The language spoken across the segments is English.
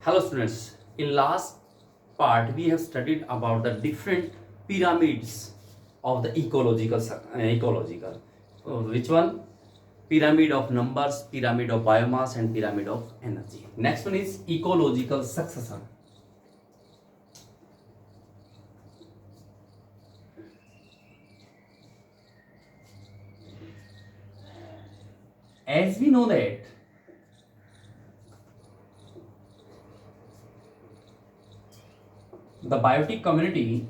Hello students, in last part we have studied about the different pyramids of the ecological. Which one? Pyramid of numbers, pyramid of biomass and pyramid of energy. Next one is ecological succession. As we know that the biotic community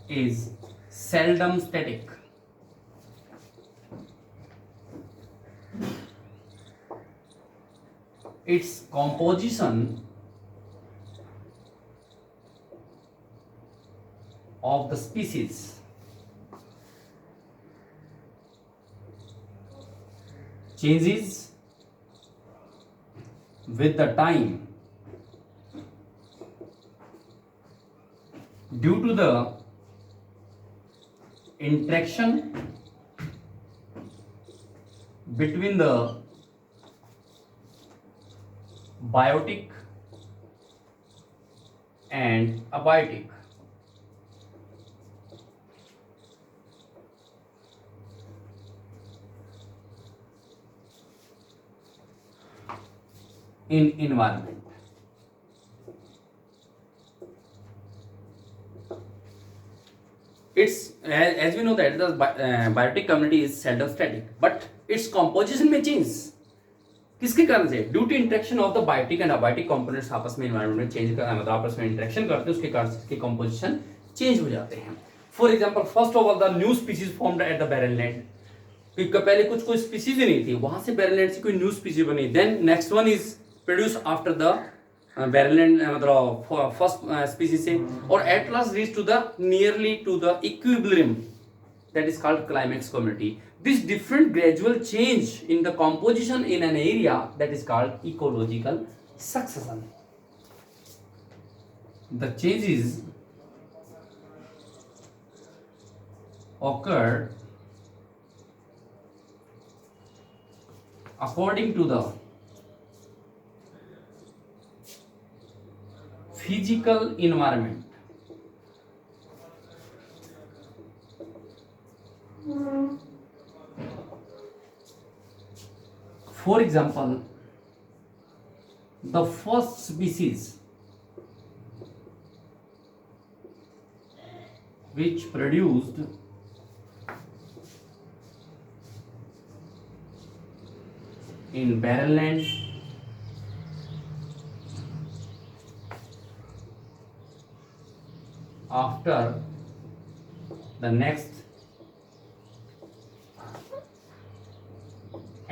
is seldom static. Its composition of the species changes with the time due to the interaction between the biotic and abiotic. In environment. It's as we know that the biotic community is seldom static, but its composition may change. किसके कारण से? Due to interaction of the biotic and abiotic components आपस में environment में change कर मतलब आपस में इंटरेक्शन करते हैं, उसके कारण से इसके कंपोजिशन चेंज हो जाते हैं. For example first of all the new species formed at the barren land. क्योंकि पहले कुछ कोई स्पीसीज ही नहीं थी, वहां से बैरन लैंड से कोई न्यू स्पीसीज बनी. Then next one is produce after the barren land मतलब फर्स्ट स्पीसीज से, और at last reach to the nearly to the equilibrium, that is called climax community. This different gradual change in the composition in an area that is called ecological succession. The changes occurred according to the physical environment. For example, the first species which produced in barren land after the next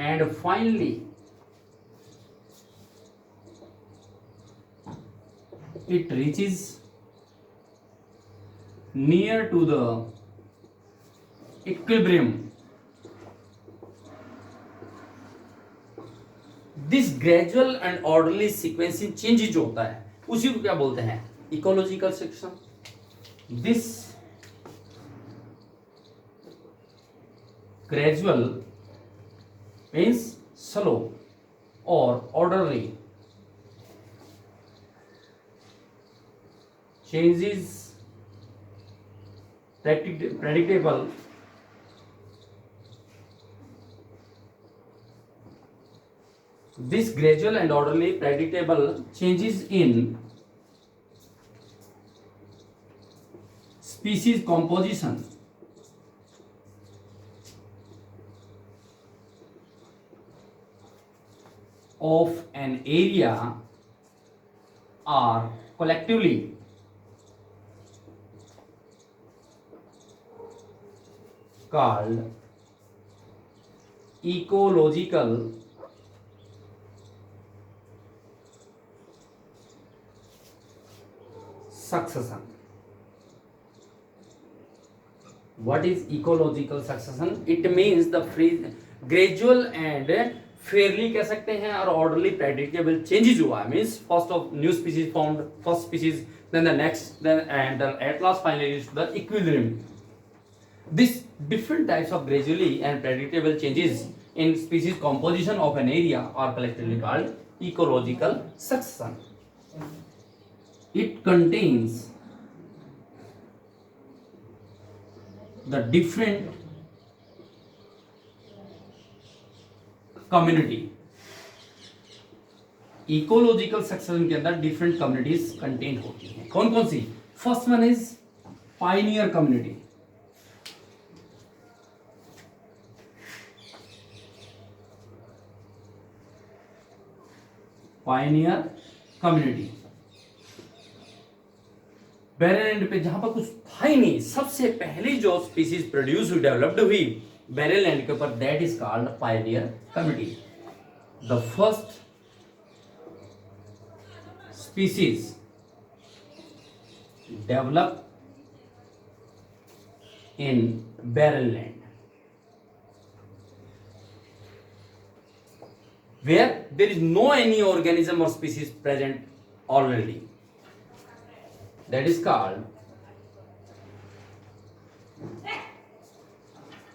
and finally it reaches near to the equilibrium. This gradual and orderly sequencing change जो होता है उसी को क्या बोलते हैं? Ecological section. This gradual means slow or orderly changes predictable this gradual and orderly predictable changes in species composition of an area are collectively called ecological succession. What is ecological succession? It means the gradual and fairly कह सकते हैं और orderly predictable changes हुआ. Means first of new species formed, first species then the next, then and at last finally reached the equilibrium. This different types of gradually and predictable changes in species composition of an area are collectively called ecological succession. It contains the different community. Ecological succession के अंदर different communities contain होती हैं. कौन कौन सी? First one is pioneer community. Pioneer community barren land पे जहां पर कुछ था ही नहीं, सबसे पहली जो स्पीसीज प्रोड्यूस हुई, डेवलप्ड हुई बैरन लैंड के ऊपर, that is called Pioneer community. The first species develop in barren land where there is no any organism or species present already. That is called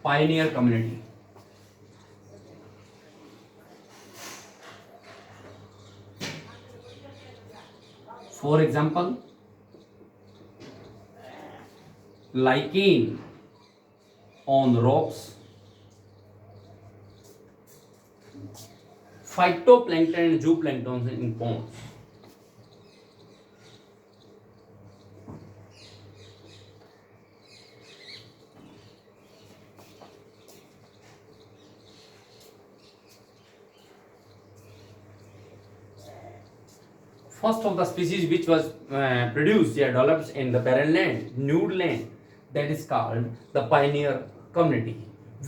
pioneer community. For example, lichen on rocks, phytoplankton and zooplankton in ponds. First of the species which was produced, developed in the barren land, nude land, that is called the pioneer community,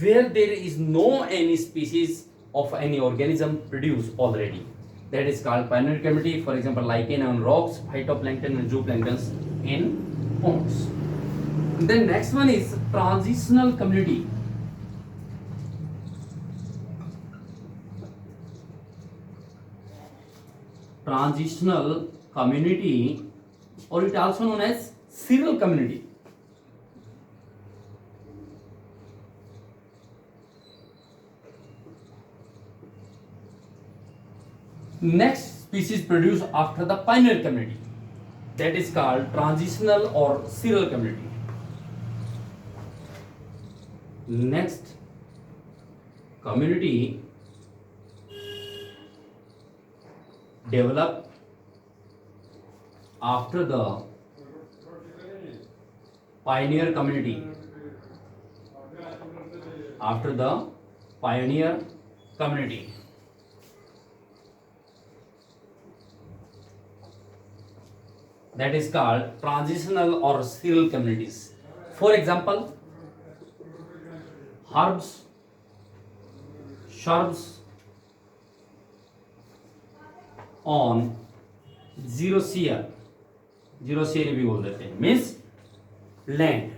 where there is no any species of any organism produced already. That is called pioneer community. For example, lichen on rocks, phytoplankton and zooplankton in ponds. Then next one is transitional community. Transitional community, or it also known as serial community. Next species produced after the pioneer community, that is called transitional or serial community. Next community develop after the pioneer community. After the pioneer community, that is called transitional or serial communities. For example, herbs, shrubs on xerosere भी बोल देते हैं, means land.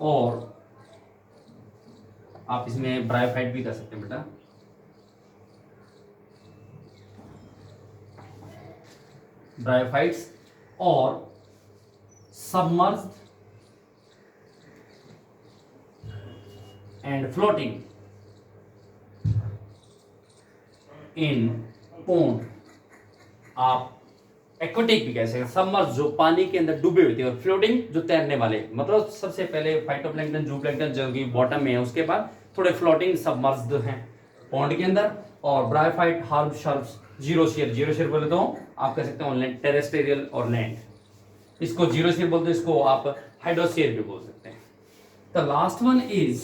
और आप इसमें bryophyte भी कर सकते हैं बेटा. ब्रायोफाइट्स और submerged and floating in pond. आप एक्वाटिक भी कह सकते हैं. सबमर्ज जो पानी के अंदर डूबे हुए थे, और फ्लोटिंग जो तैरने वाले, मतलब सबसे पहले फाइटोप्लैंक्टन, जूप्लैंक्टन जो कि बॉटम में है, उसके बाद थोड़े फ्लोटिंग सबमर्ज्ड हैं पॉन्ड के अंदर. और bryophyte, herb, shrubs, zero share बोले तो आप कह सकते हैं टेरेस्ट्रियल और लैंड. इसको जीरो शेयर बोलते हैं, इसको आप हाइड्रोस्फीयर भी बोल सकते हैं. The last one is,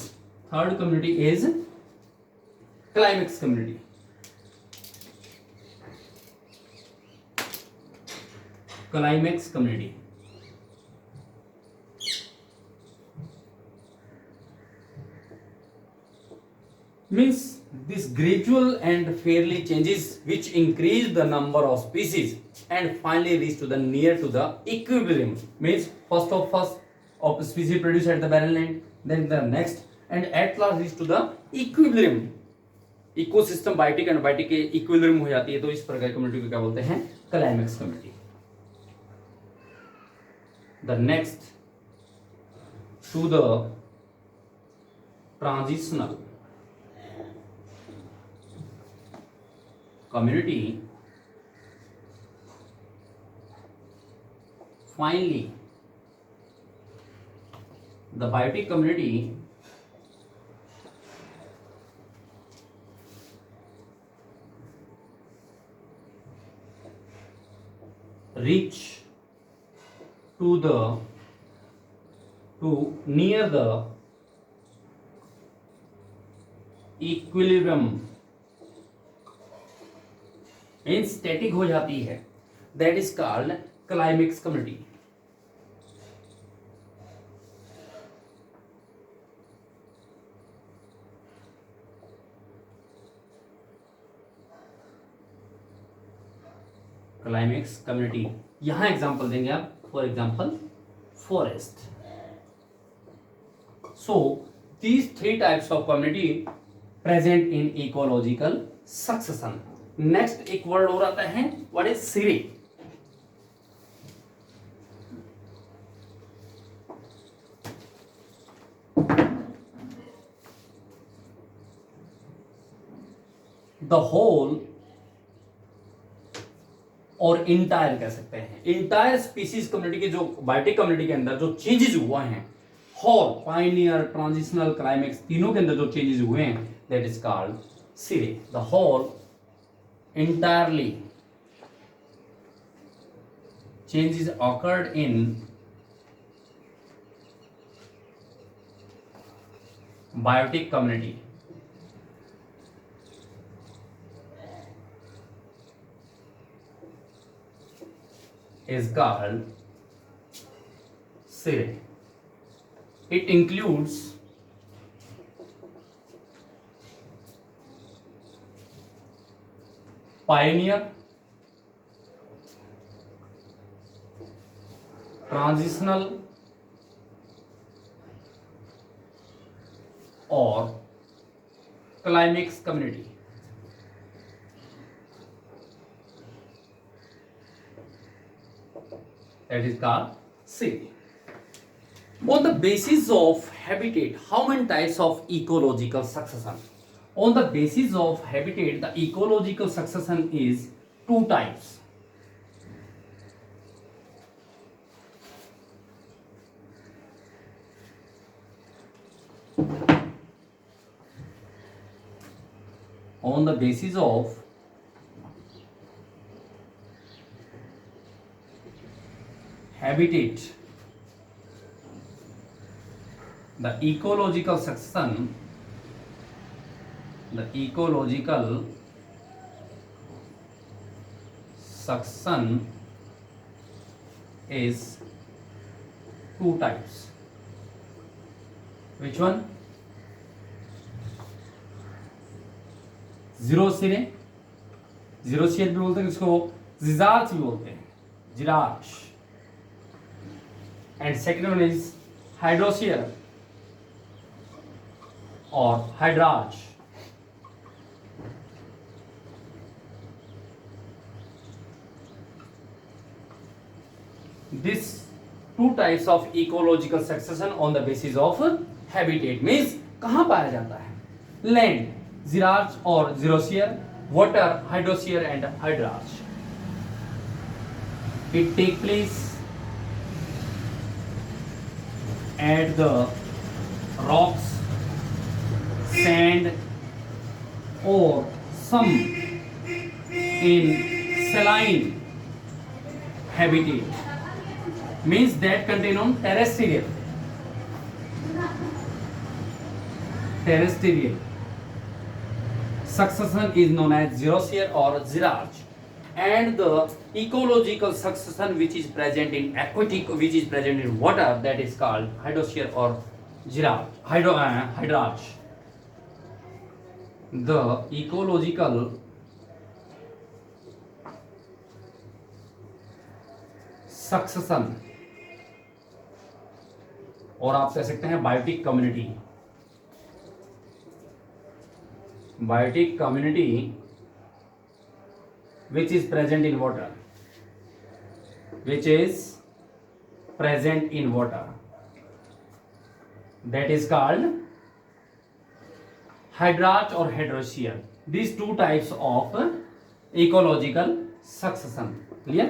third community is climax community. Climax community means this gradual and fairly changes which increase the number of species and finally reach to the near to the equilibrium. Means first of species produced at the barren land, then the next, and at last reach to the equilibrium. Ecosystem biotic and biotic के equilibrium हो जाती है, तो इस प्रकार community को क्या बोलते हैं? Climax community. The next to the transitional community finally the biotic community reach to near the equilibrium in static हो जाती है, that is called climax community. Climax community यहां एग्जांपल देंगे आप, for example forest. So these three types of community present in ecological succession. Next एक word और आता है, व्हाट इज सिरे। द होल और इंटायर कह सकते हैं, इंटायर स्पीसीज कम्युनिटी के जो बायोटिक कम्युनिटी के अंदर जो चेंजेस हुआ है, होल, पाइनियर, ट्रांजिशनल, क्लाइमेक्स, तीनों के अंदर जो चेंजेस हुए हैं, that is called sere. The whole entirely changes occurred in biotic community is called Sire. It includes pioneer, transitional और climax community। That is called city। On the basis of habitat, how many types of ecological succession? On the basis of habitat, the ecological succession is two types. On the basis of habitat, the ecological succession is two types. Which one? Zero सिरे, zero share भी बोलते हैं, इसको जिजार्च भी बोलते हैं, जिरार्च। And second one is हाइड्रोशियर और hydrarch. This two types of ecological succession on the basis of habitat means कहाँ पाया जाता है? Land, xerarch और xerosphere, water, hydrosphere and hydrarch. It take place at the rocks, sand or some in saline habitat. Means that contain on terrestrial succession is known as xerosphere or xerarch, and the ecological succession which is present in aquatic, which is present in water, that is called hydrosphere or hydrarch. The ecological succession और आप कह सकते हैं biotic community, which is present in water, that is called hydrarch और hydrosere, these two types of ecological succession. Clear?